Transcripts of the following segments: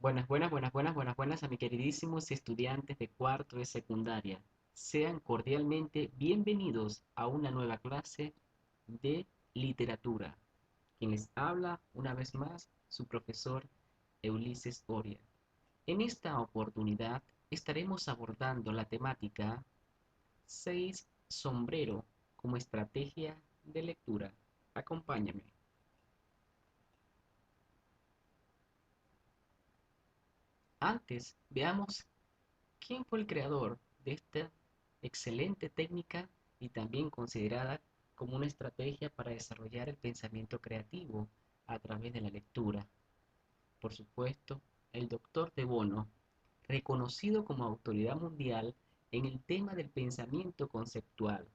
Buenas a mis queridísimos estudiantes de cuarto de secundaria. Sean cordialmente bienvenidos a una nueva clase de literatura. Quien les habla una vez más, su profesor Ulises Oria. En esta oportunidad estaremos abordando la temática 6 sombrero como estrategia de lectura. Acompáñame. Antes, veamos quién fue el creador de esta excelente técnica y también considerada como una estrategia para desarrollar el pensamiento creativo a través de la lectura. Por supuesto, el doctor de Bono, reconocido como autoridad mundial en el tema del pensamiento conceptual.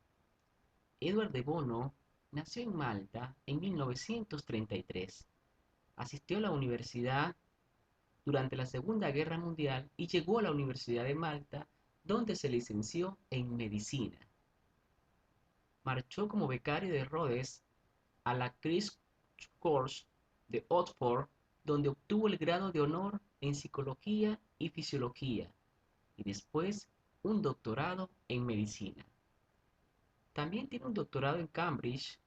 Edward de Bono nació en Malta en 1933. Asistió a la universidad durante la Segunda Guerra Mundial y llegó a la Universidad de Malta, donde se licenció en medicina. Marchó como becario de Rhodes a la Christ's Course de Oxford, donde obtuvo el grado de honor en psicología y fisiología, y después un doctorado en medicina. También tiene un doctorado en Cambridge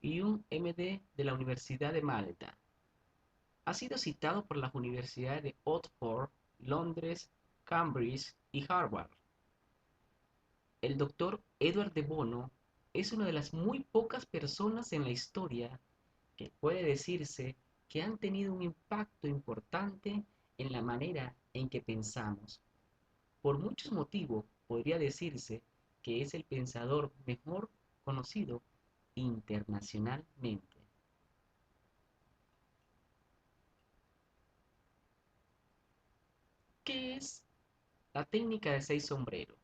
y un MD de la Universidad de Malta. Ha sido citado por las universidades de Oxford, Londres, Cambridge y Harvard. El doctor Edward de Bono es una de las muy pocas personas en la historia que puede decirse que han tenido un impacto importante en la manera en que pensamos. Por muchos motivos podría decirse que es el pensador mejor conocido internacionalmente. ¿Qué es la técnica de 6 sombreros?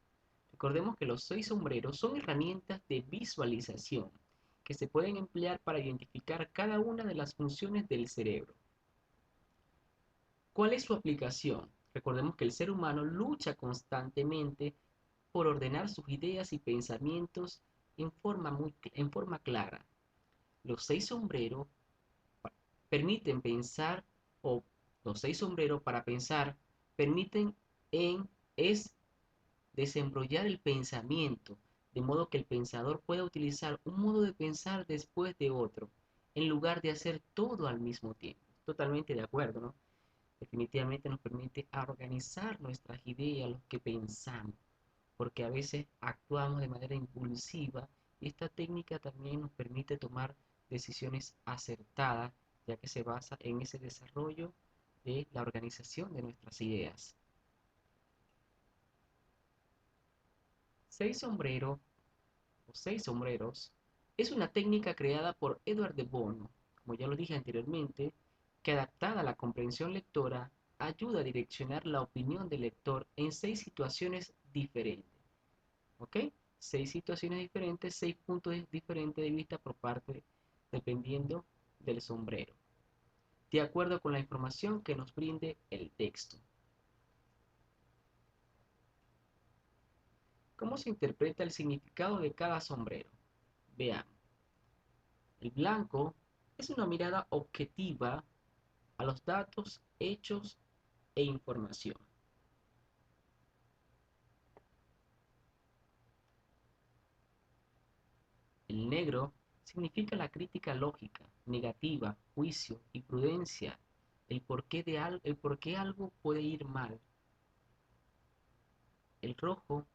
Recordemos que los 6 sombreros son herramientas de visualización que se pueden emplear para identificar cada una de las funciones del cerebro. ¿Cuál es su aplicación? Recordemos que el ser humano lucha constantemente por ordenar sus ideas y pensamientos en forma clara. Los 6 sombreros permiten pensar, o los 6 sombreros para pensar, permiten en es desembrollar el pensamiento, de modo que el pensador pueda utilizar un modo de pensar después de otro, en lugar de hacer todo al mismo tiempo. Totalmente de acuerdo, ¿no? Definitivamente nos permite organizar nuestras ideas, lo que pensamos, porque a veces actuamos de manera impulsiva y esta técnica también nos permite tomar decisiones acertadas, ya que se basa en ese desarrollo de la organización de nuestras ideas. 6 sombreros o 6 sombreros es una técnica creada por Edward de Bono, como ya lo dije anteriormente, que adaptada a la comprensión lectora ayuda a direccionar la opinión del lector en 6 situaciones diferentes. ¿Ok? 6 situaciones diferentes, 6 puntos diferentes de vista por parte, dependiendo del sombrero, de acuerdo con la información que nos brinde el texto. ¿Cómo se interpreta el significado de cada sombrero? Veamos. El blanco es una mirada objetiva a los datos, hechos e información. El negro significa la crítica lógica, negativa, juicio y prudencia, el por qué algo puede ir mal. El rojo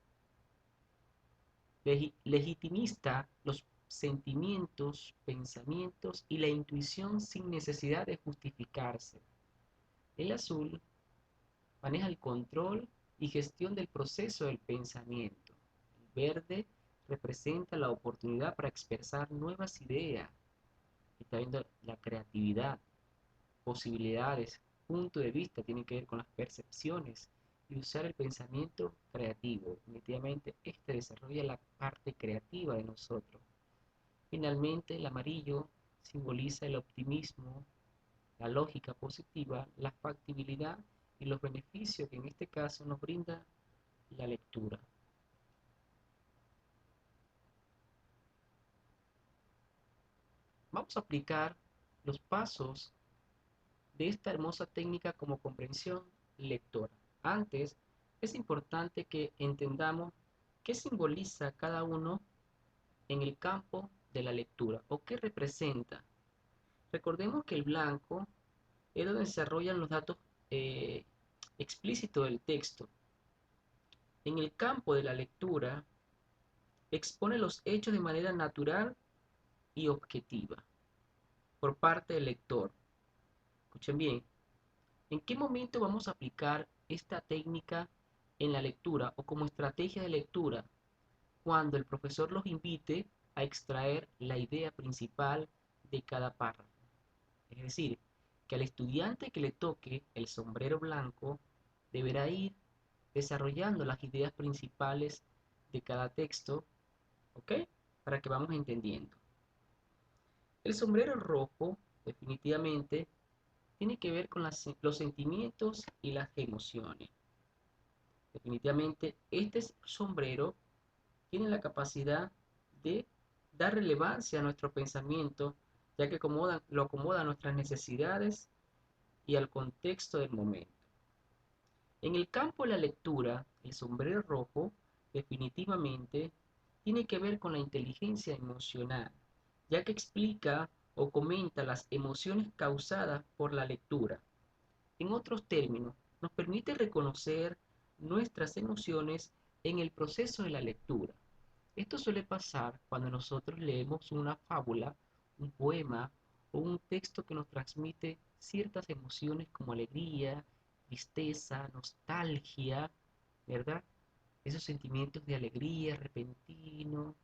legitimista los sentimientos, pensamientos y la intuición sin necesidad de justificarse. El azul maneja el control y gestión del proceso del pensamiento. El verde representa la oportunidad para expresar nuevas ideas. Está viendo la creatividad, posibilidades, punto de vista, tiene que ver con las percepciones y usar el pensamiento creativo. Definitivamente este desarrolla la parte creativa de nosotros. Finalmente, el amarillo simboliza el optimismo, la lógica positiva, la factibilidad y los beneficios que en este caso nos brinda la lectura. Vamos a aplicar los pasos de esta hermosa técnica como comprensión lectora. Antes, es importante que entendamos qué simboliza cada uno en el campo de la lectura o qué representa. Recordemos que el blanco es donde se desarrollan los datos eh, explícitos del texto. En el campo de la lectura, expone los hechos de manera natural y objetiva por parte del lector. Escuchen bien, ¿en qué momento vamos a aplicar esta técnica en la lectura o como estrategia de lectura? Cuando el profesor los invite a extraer la idea principal de cada párrafo. Es decir, que al estudiante que le toque el sombrero blanco deberá ir desarrollando las ideas principales de cada texto, ¿ok? Para que vamos entendiendo. El sombrero rojo, definitivamente, tiene que ver con los sentimientos y las emociones. Definitivamente, este sombrero tiene la capacidad de dar relevancia a nuestro pensamiento, ya que lo acomoda a nuestras necesidades y al contexto del momento. En el campo de la lectura, el sombrero rojo definitivamente tiene que ver con la inteligencia emocional, ya que explica o comenta las emociones causadas por la lectura. En otros términos, nos permite reconocer nuestras emociones en el proceso de la lectura. Esto suele pasar cuando nosotros leemos una fábula, un poema o un texto que nos transmite ciertas emociones como alegría, tristeza, nostalgia, ¿verdad? Esos sentimientos de alegría repentino,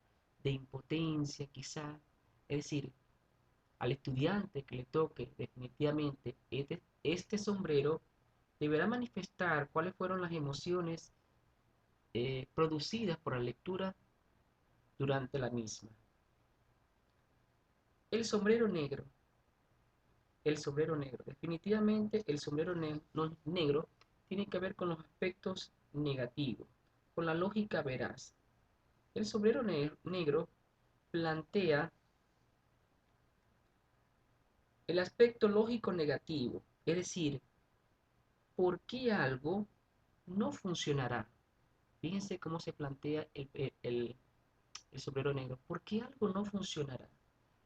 de impotencia quizá. Es decir, al estudiante que le toque definitivamente este sombrero, deberá manifestar cuáles fueron las emociones producidas por la lectura durante la misma. El sombrero negro. El sombrero negro. Definitivamente el sombrero negro tiene que ver con los aspectos negativos, con la lógica veraz. El sombrero negro plantea el aspecto lógico negativo, es decir, ¿por qué algo no funcionará? Fíjense cómo se plantea el sombrero negro. ¿Por qué algo no funcionará?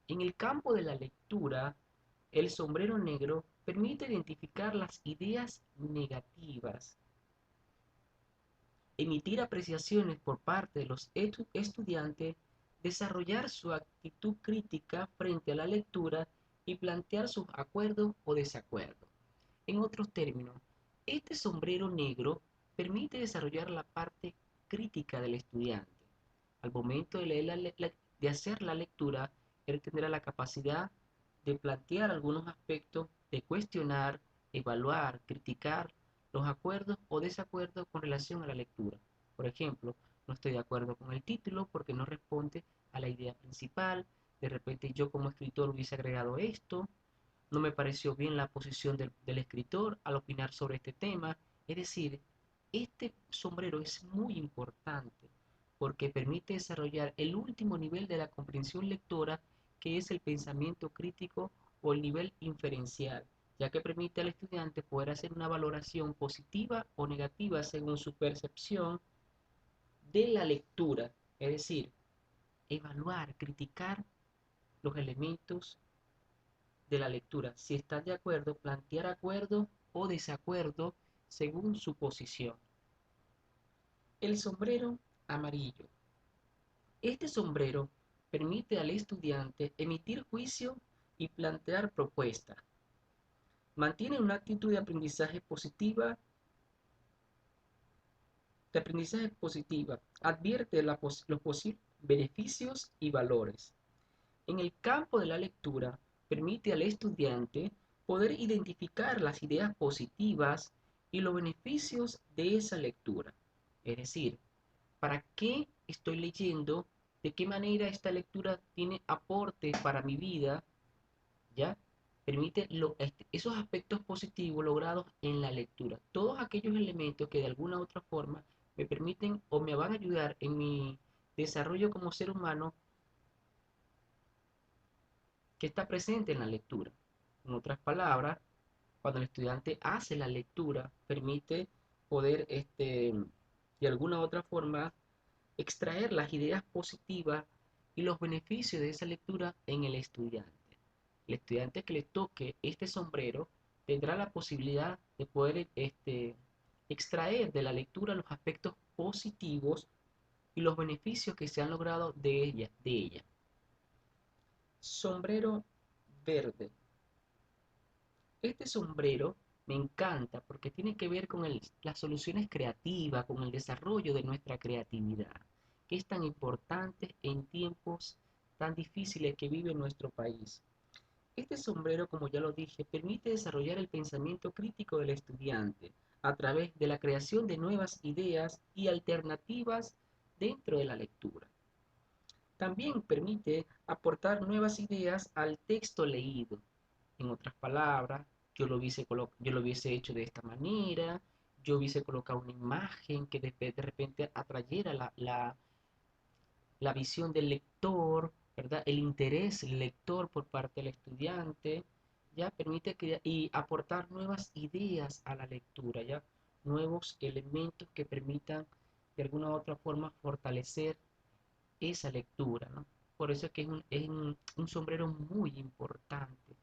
En el campo de la lectura, el sombrero negro permite identificar las ideas negativas, emitir apreciaciones por parte de los estudiantes, desarrollar su actitud crítica frente a la lectura y plantear sus acuerdos o desacuerdos. En otros términos, este sombrero negro permite desarrollar la parte crítica del estudiante. Al momento de, de hacer la lectura, él tendrá la capacidad de plantear algunos aspectos, de cuestionar, evaluar, criticar los acuerdos o desacuerdos con relación a la lectura. Por ejemplo, no estoy de acuerdo con el título porque no responde a la idea principal. De repente yo como escritor hubiese agregado esto. No me pareció bien la posición del escritor al opinar sobre este tema. Es decir, este sombrero es muy importante porque permite desarrollar el último nivel de la comprensión lectora, que es el pensamiento crítico o el nivel inferencial, ya que permite al estudiante poder hacer una valoración positiva o negativa según su percepción de la lectura, es decir, evaluar, criticar los elementos de la lectura, si está de acuerdo, plantear acuerdo o desacuerdo según su posición. El sombrero amarillo. Este sombrero permite al estudiante emitir juicio y plantear propuestas. Mantiene una actitud de aprendizaje positiva, advierte los posibles beneficios y valores. En el campo de la lectura, permite al estudiante poder identificar las ideas positivas y los beneficios de esa lectura. Es decir, ¿para qué estoy leyendo? ¿De qué manera esta lectura tiene aportes para mi vida? ¿Ya? Permite esos aspectos positivos logrados en la lectura. Todos aquellos elementos que de alguna u otra forma me permiten o me van a ayudar en mi desarrollo como ser humano que está presente en la lectura. En otras palabras, Cuando el estudiante hace la lectura, permite poder, de alguna u otra forma, extraer las ideas positivas y los beneficios de esa lectura en el estudiante. El estudiante que le toque este sombrero tendrá la posibilidad de poder extraer de la lectura los aspectos positivos y los beneficios que se han logrado de ella. Sombrero verde. Este sombrero me encanta porque tiene que ver con las soluciones creativas, con el desarrollo de nuestra creatividad, que es tan importante en tiempos tan difíciles que vive nuestro país. Este sombrero, como ya lo dije, permite desarrollar el pensamiento crítico del estudiante a través de la creación de nuevas ideas y alternativas dentro de la lectura. También permite aportar nuevas ideas al texto leído. En otras palabras, yo lo hubiese hecho de esta manera, yo hubiese colocado una imagen que de repente atrayera la visión del lector, ¿verdad? El interés del lector por parte del estudiante, ya permite y aportar nuevas ideas a la lectura, ya nuevos elementos que permitan de alguna u otra forma fortalecer esa lectura, ¿no? Por eso es que es un sombrero muy importante.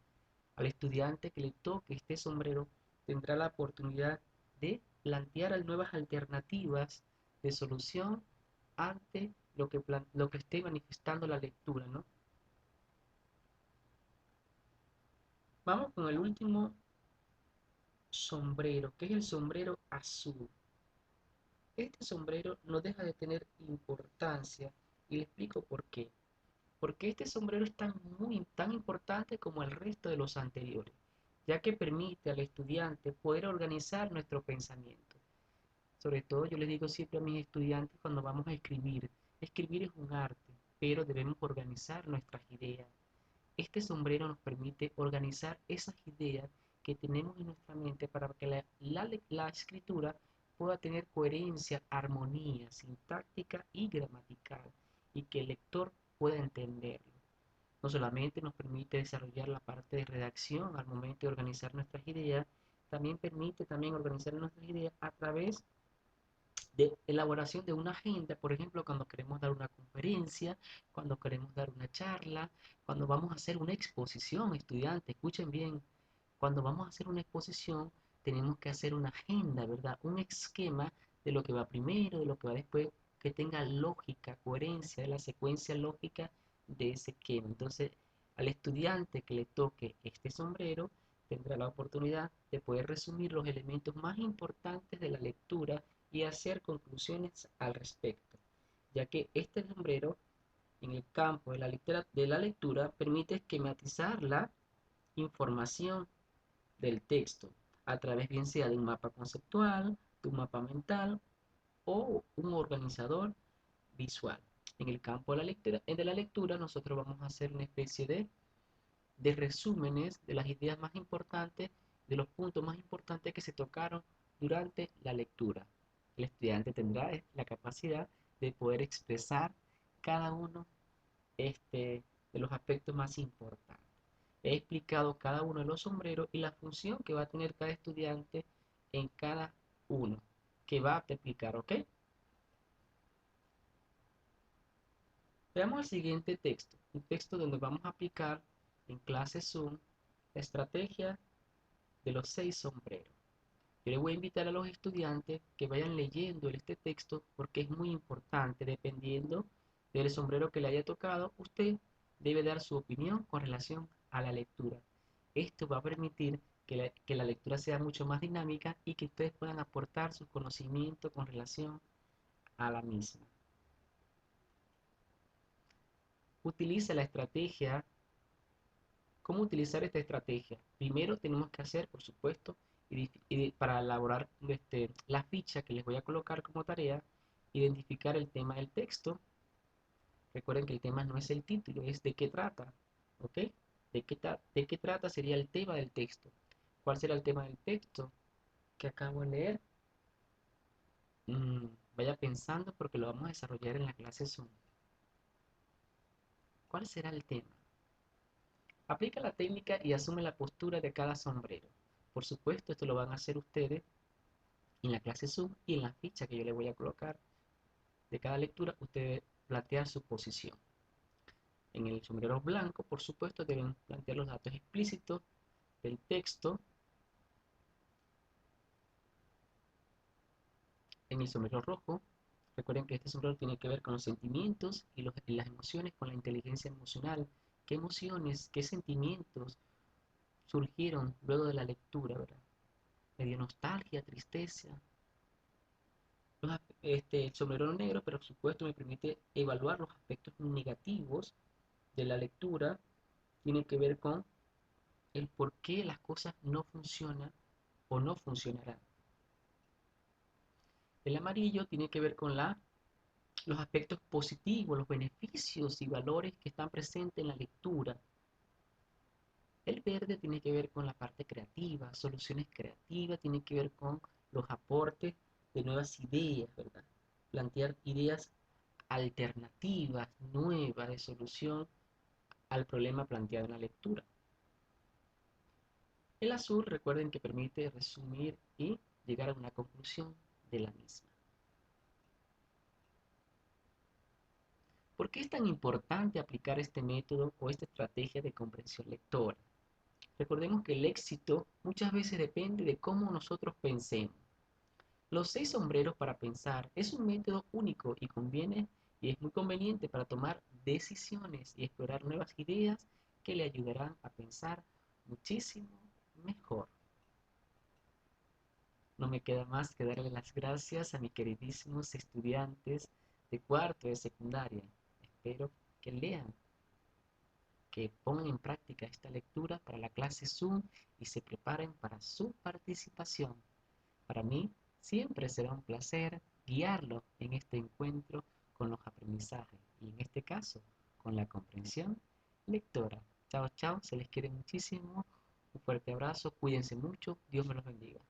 Al estudiante que le toque este sombrero tendrá la oportunidad de plantear nuevas alternativas de solución ante lo que esté manifestando la lectura, ¿no? Vamos con el último sombrero, que es el sombrero azul. Este sombrero no deja de tener importancia y le explico por qué. Porque este sombrero es tan importante como el resto de los anteriores, ya que permite al estudiante poder organizar nuestro pensamiento. Sobre todo yo les digo siempre a mis estudiantes cuando vamos a escribir es un arte, pero debemos organizar nuestras ideas. Este sombrero nos permite organizar esas ideas que tenemos en nuestra mente para que la escritura pueda tener coherencia, armonía sintáctica y gramatical y que el lector pueda entenderlo. No solamente nos permite desarrollar la parte de redacción al momento de organizar nuestras ideas, también permite organizar nuestras ideas a través de elaboración de una agenda, por ejemplo, cuando queremos dar una conferencia, cuando queremos dar una charla, cuando vamos a hacer una exposición, estudiantes, escuchen bien, cuando vamos a hacer una exposición tenemos que hacer una agenda, ¿verdad? Un esquema de lo que va primero, de lo que va después, que tenga lógica, coherencia, de la secuencia lógica de ese esquema. Entonces, al estudiante que le toque este sombrero, tendrá la oportunidad de poder resumir los elementos más importantes de la lectura y hacer conclusiones al respecto, ya que este sombrero en el campo de la lectura permite esquematizar la información del texto a través bien sea de un mapa conceptual, de un mapa mental o un organizador visual. En el campo de la lectura nosotros vamos a hacer una especie de resúmenes de las ideas más importantes, de los puntos más importantes que se tocaron durante la lectura. El estudiante tendrá la capacidad de poder expresar cada uno de los aspectos más importantes. He explicado cada uno de los sombreros y la función que va a tener cada estudiante en cada uno que va a explicar, ¿ok? Veamos el siguiente texto, un texto donde vamos a aplicar en clase Zoom la estrategia de los 6 sombreros. Yo les voy a invitar a los estudiantes que vayan leyendo este texto porque es muy importante. Dependiendo del sombrero que le haya tocado, usted debe dar su opinión con relación a la lectura. Esto va a permitir que la lectura sea mucho más dinámica y que ustedes puedan aportar sus conocimientos con relación a la misma. Utiliza la estrategia. ¿Cómo utilizar esta estrategia? Primero tenemos que hacer, por supuesto, para elaborar la ficha que les voy a colocar como tarea, identificar el tema del texto. Recuerden que el tema no es el título, es de qué trata. ¿Ok? ¿De qué trata? Sería el tema del texto. ¿Cuál será el tema del texto que acabo de leer? Vaya pensando porque lo vamos a desarrollar en la clase Zoom. ¿Cuál será el tema? Aplica la técnica y asume la postura de cada sombrero. Por supuesto, esto lo van a hacer ustedes en la clase Zoom y en la ficha que yo le voy a colocar de cada lectura, ustedes plantean su posición. En el sombrero blanco, por supuesto, deben plantear los datos explícitos del texto. En el sombrero rojo, recuerden que este sombrero tiene que ver con los sentimientos y las emociones, con la inteligencia emocional. ¿Qué emociones, qué sentimientos surgieron luego de la lectura, ¿verdad? Me dio nostalgia, tristeza. El sombrero negro, pero por supuesto, me permite evaluar los aspectos negativos de la lectura. Tiene que ver con el por qué las cosas no funcionan o no funcionarán. El amarillo tiene que ver con los aspectos positivos, los beneficios y valores que están presentes en la lectura. El verde tiene que ver con la parte creativa, soluciones creativas, tiene que ver con los aportes de nuevas ideas, ¿verdad? Plantear ideas alternativas, nuevas de solución al problema planteado en la lectura. El azul, recuerden que permite resumir y llegar a una conclusión de la misma. ¿Por qué es tan importante aplicar este método o esta estrategia de comprensión lectora? Recordemos que el éxito muchas veces depende de cómo nosotros pensemos. Los 6 sombreros para pensar es un método único y conviene y es muy conveniente para tomar decisiones y explorar nuevas ideas que le ayudarán a pensar muchísimo mejor. No me queda más que darle las gracias a mis queridísimos estudiantes de cuarto de secundaria. Espero que lean, que pongan en práctica esta lectura para la clase Zoom y se preparen para su participación. Para mí siempre será un placer guiarlo en este encuentro con los aprendizajes y en este caso con la comprensión lectora. Chao, chao, se les quiere muchísimo. Un fuerte abrazo, cuídense mucho, Dios me los bendiga.